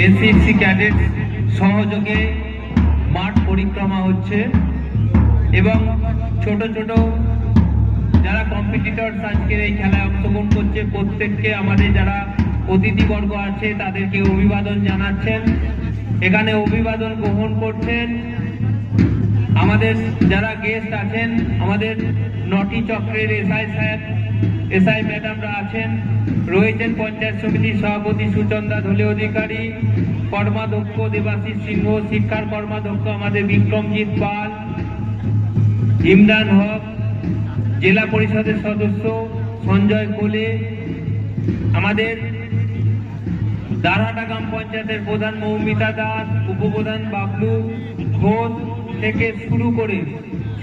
NCC cadet সহযোগে মাঠ পরিক্রমা হচ্ছে এবং ছোট ছোট যারা কম্পিটিটরস আজকের এই খেলায় অংশগ্রহণ করছে প্রত্যেককে আমাদের যারা অতিথিবর্গ আছে তাদেরকে অভিবাদন জানাচ্ছেন। এখানে অভিবাদন গ্রহণ করছেন আমাদের যারা গেস্ট আছেন, আমাদের নটি চক্রের এসআই স্যার, এসআই ম্যাডামরা আছেন, রয়েছেন পঞ্চায়েত সমিতির সভাপতি সুচন্দা ধলে অধিকারী, কর্মাধ্যক্ষ দেবাশিস সিংহ, শিক্ষার কর্মাধ্যক্ষ আমাদের বিক্রমজিৎ পাল, ইমরান হক, জেলা পরিষদের সদস্য সঞ্জয় কোলে, আমাদের দারহাটা গ্রাম পঞ্চায়েতের প্রধান মৌমিতা দাস, উপপ্রধান বাবলু ঘোষ থেকে শুরু করে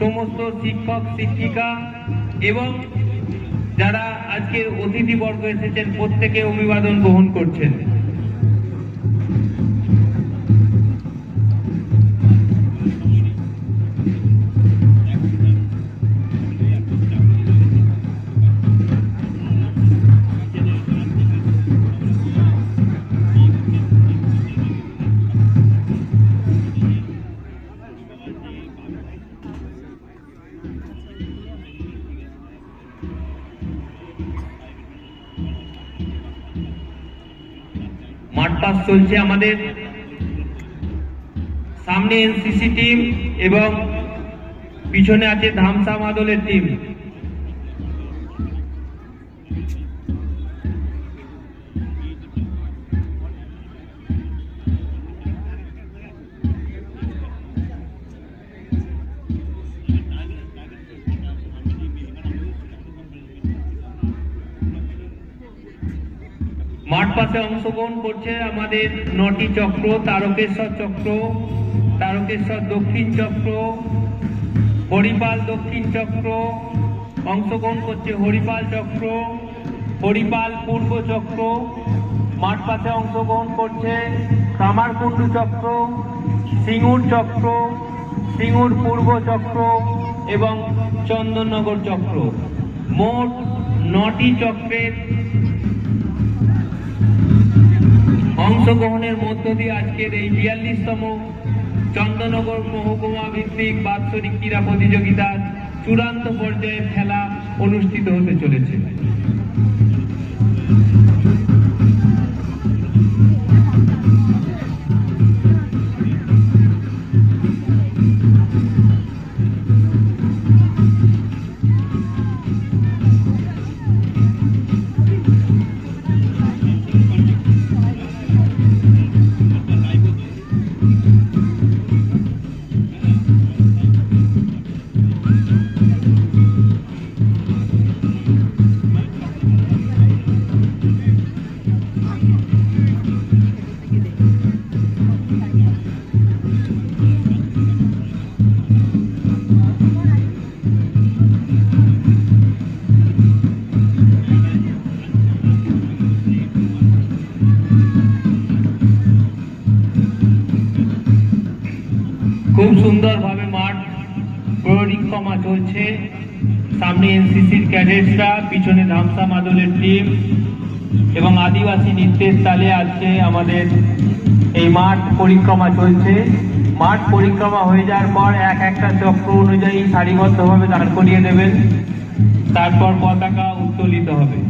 সমস্ত শিক্ষক শিক্ষিকা এবং যারা আজকের অতিথিবর্গ এসেছেন প্রত্যেকে অভিবাদন গ্রহণ করছেন। মাঠ পাস চলছে আমাদের, সামনে এনসিসি টিম এবং পিছনে আছে ধামসা মাদলের টিম। মাঠ পাশে অংশগ্রহণ করছে আমাদের নটি চক্র, তারকেশ্বর চক্র, তারকেশ্বর দক্ষিণ চক্র, হরিপাল দক্ষিণ চক্র, অংশগ্রহণ করছে হরিপাল চক্র, হরিপাল পূর্ব চক্র, মাঠ পাশে অংশগ্রহণ করছে কামারকুণ্ডু চক্র, সিঙ্গুর চক্র, সিঙ্গুর পূর্ব চক্র এবং চন্দননগর চক্র। মোট নটি চক্রের অংশগ্রহণের মধ্য দিয়ে আজকের এই ৪২তম চন্দননগর মহকুমা ভিত্তিক বাৎসরিক ক্রীড়া প্রতিযোগিতার চূড়ান্ত পর্যায়ের খেলা অনুষ্ঠিত হতে চলেছে। খুব সুন্দরভাবে মাঠ পরিক্রমা চলছে, সামনে এনসিসির ক্যাডেটসরা, পিছনে ধামসা মাদলের টিম এবং আদিবাসী নৃত্যের তালে আজকে আমাদের এই মাঠ পরিক্রমা চলছে। মাঠ পরিক্রমা হয়ে যাওয়ার পর একটা চক্র অনুযায়ী সারিবদ্ধভাবে দাঁড় করিয়ে দেবেন, তারপর পতাকা উত্তোলিত হবে।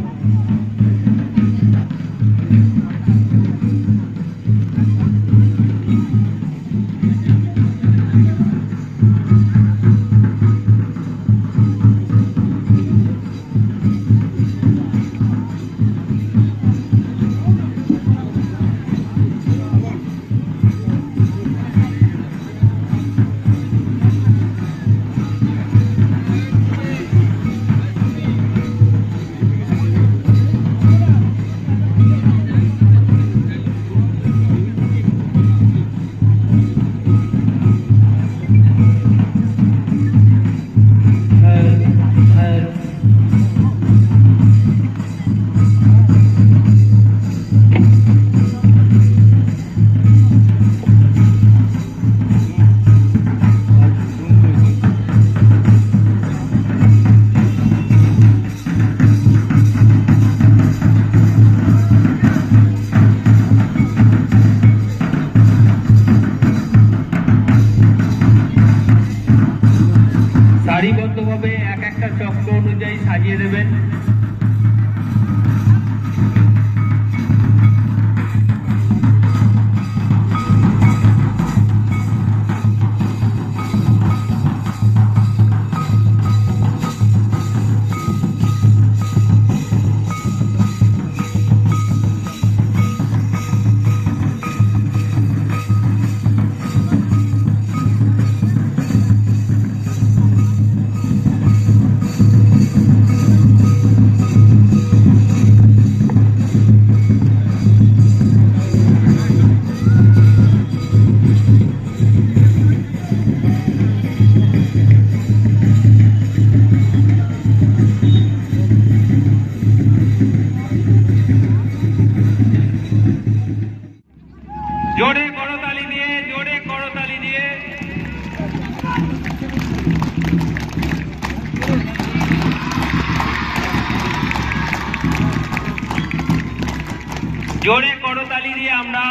জোরে করতালি দিয়ে আমরা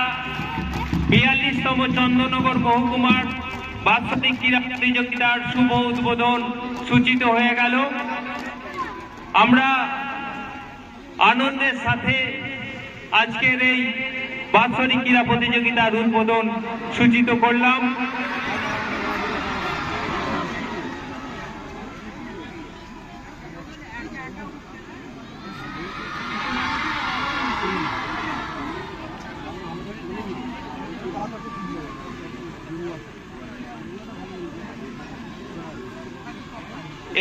42তম চন্দননগর মহকুমার বাৎসরিক ক্রীড়া প্রতিযোগিতার শুভ উদ্বোধন সূচিত হয়ে গেল। আমরা আনন্দের সাথে আজকের এই বাৎসরিক ক্রীড়া প্রতিযোগিতার উদ্বোধন সূচিত করলাম।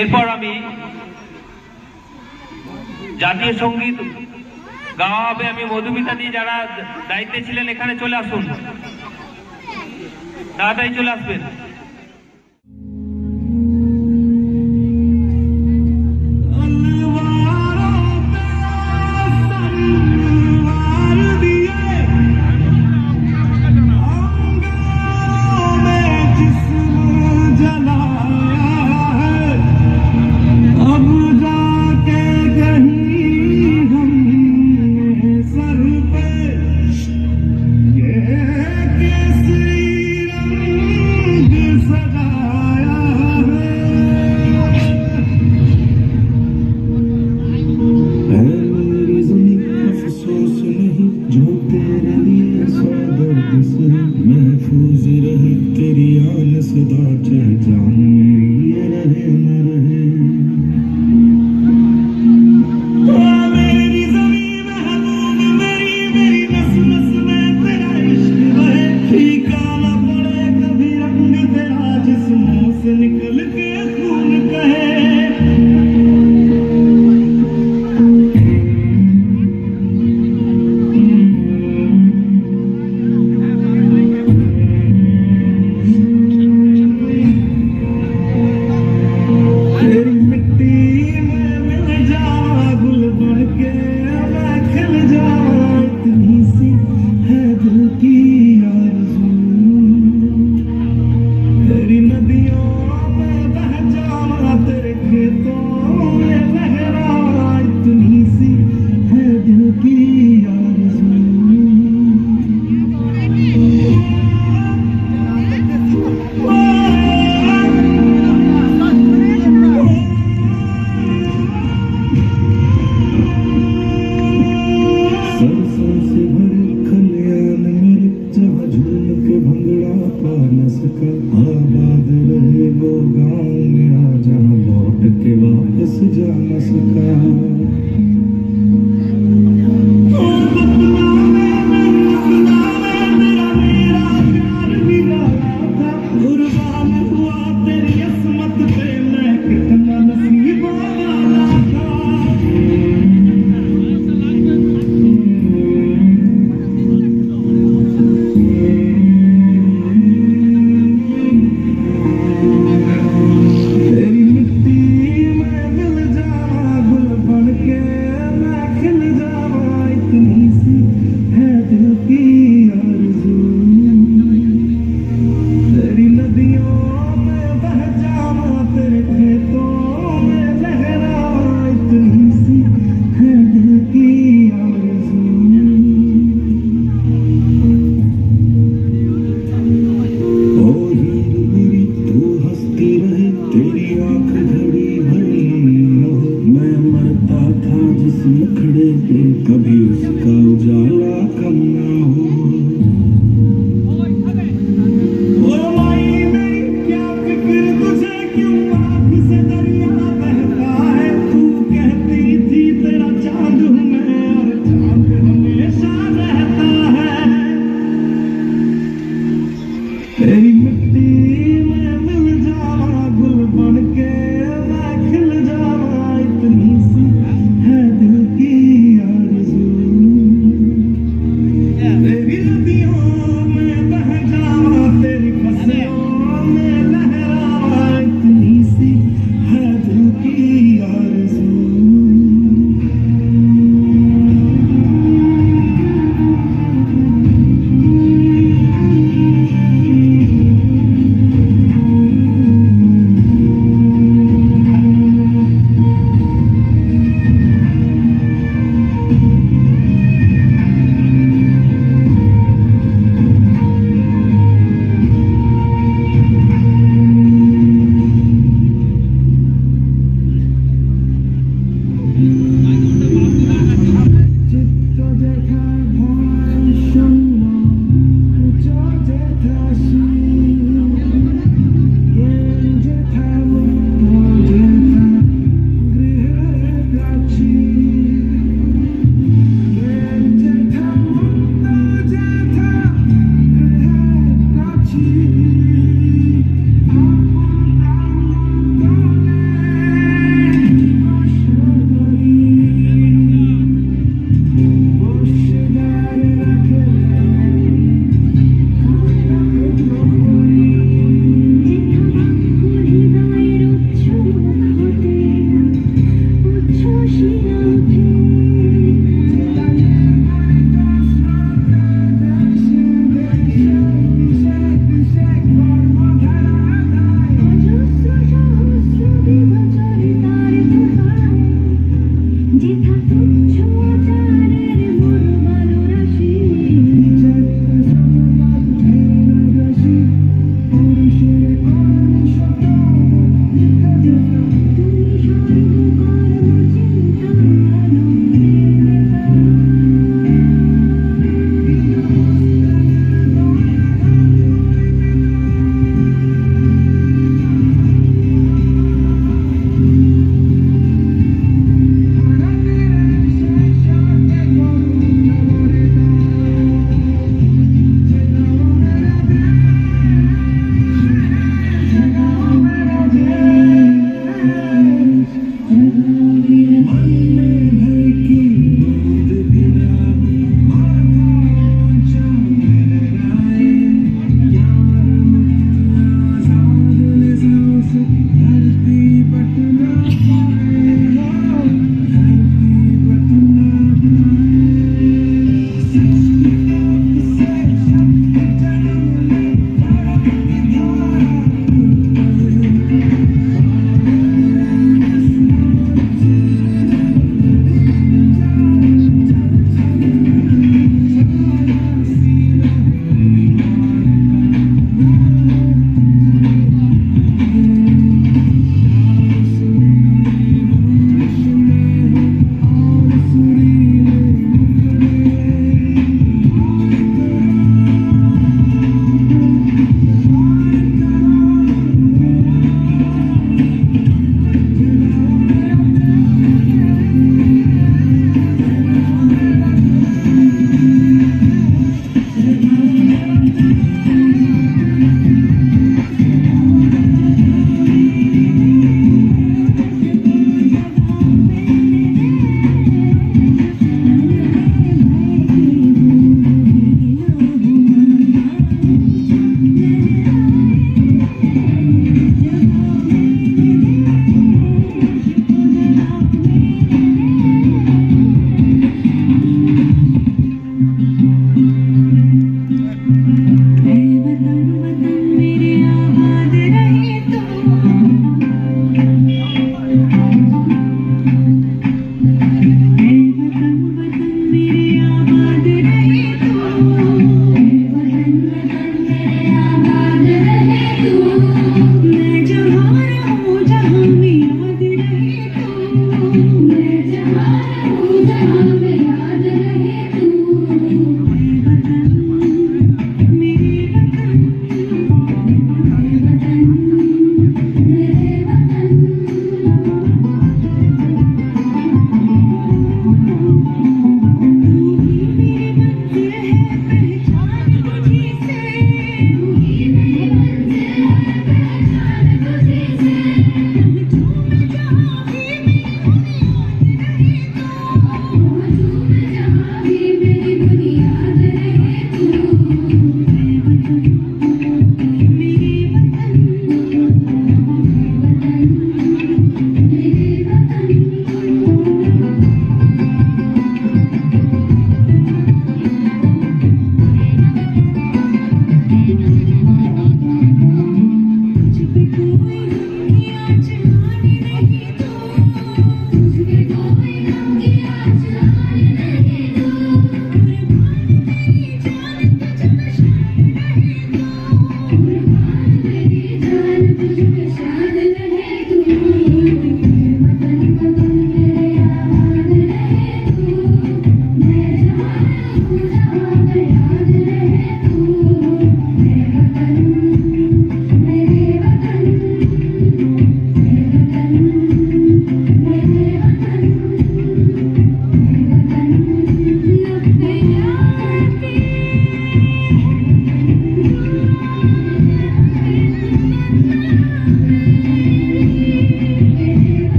এরপর আমি জাতীয় সঙ্গীত গাওয়া হবে। আমি মধুমিতা দি যারা দায়িত্বে ছিলেন এখানে চলে আসুন, তাড়াতাড়ি চলে আসবেন। महफूज रहे तेरी आन सदा, चाहे जान मेरी ये रहे न रहे। मेरी ज़मीं महबूब मेरी, मेरी नस नस में तेरा इश्क बहे। फीका न पड़े कभी रंग तेरा, जिस्मों से निकल के खून कहे। आबाद रहे वो गाँव मेरा, जहाँ लौट के वापस जा न सका। कुर्बान हुआ तेरी असमत पे, मैं कितना नसीब वाला था। कभी उसका उजाला कम ना हो। ओ माई मेरी क्या फिक्र तुझे, क्यों आँख से दरिया बहता है। तू कहती थी तेरा चांद हूँ मैं, और चांद हमेशा रहता है। तेरी मिट्टी में मिल जावा गुल बन के, मैं खिल जावा, इतनी सी है दिल की तेरी नदियों में बह जावा, तेरी फसलों में लहरावा, इतनी सी है दिल की आरज़ू।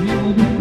मी मधुर